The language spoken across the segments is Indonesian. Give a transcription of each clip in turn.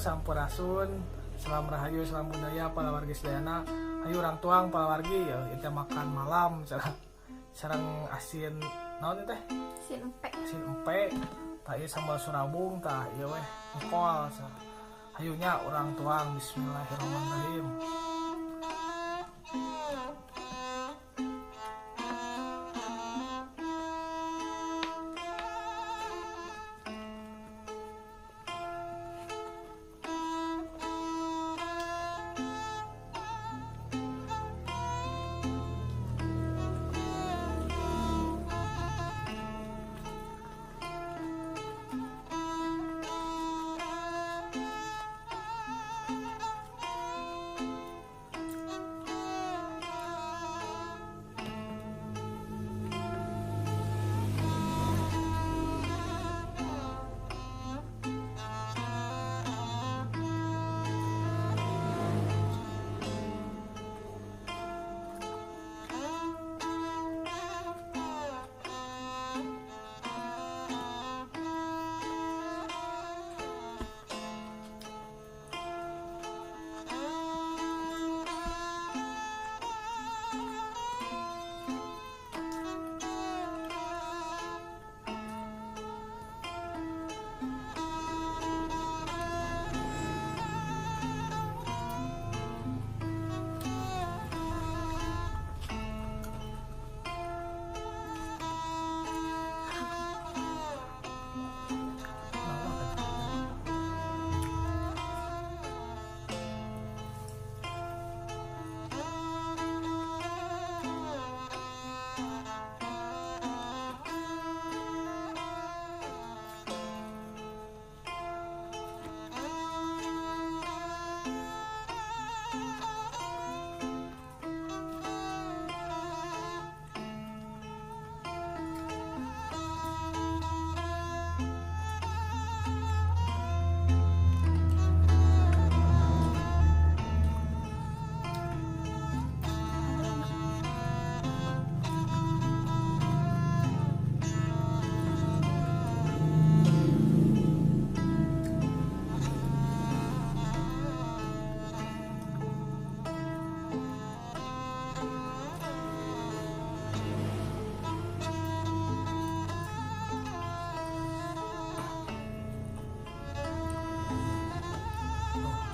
sampurasun. Salam rahayu, salam budaya, palawargi sedayana. Hayu urang tuang palawargi ya kita makan malam sareng asin naon teh? Asin empe. Tah ieu sambal surabung tah ieu weh engkol. Hayunya urang tuang bismillahirrahmanirrahim.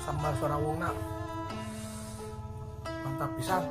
Sambal surabungna mantap pisan.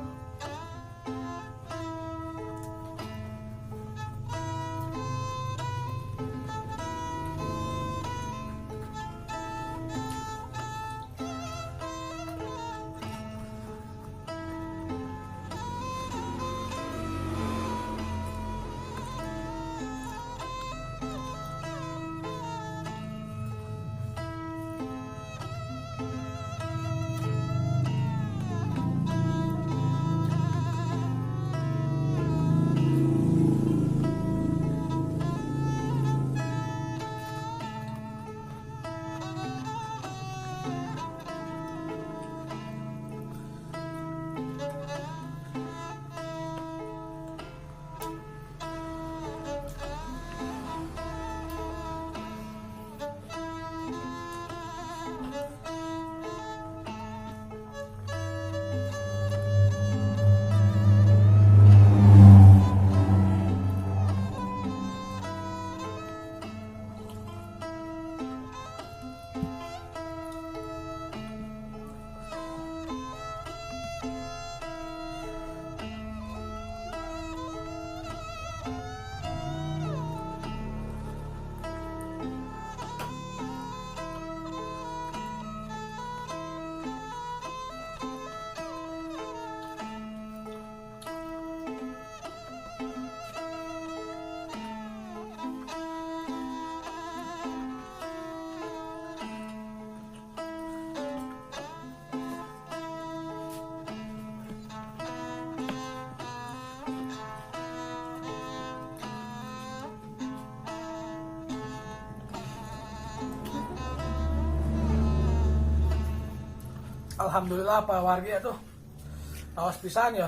Alhamdulillah Pak Wargi tuh raos pisan ya.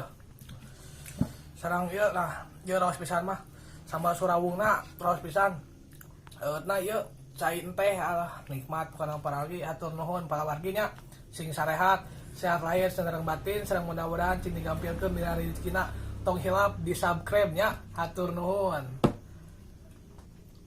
Sarang ieu nah, ieu raos pisan mah. Sambal surabungna raos pisan. Eutna ieu cai teh nikmat bukan parawargi hatur nuhun parawarginya sing sarehat sehat lahir sareng batin sareng mudah-mudahan cing digampilkeun dina rezekina tong hilap di subscribe nya hatur nuhun.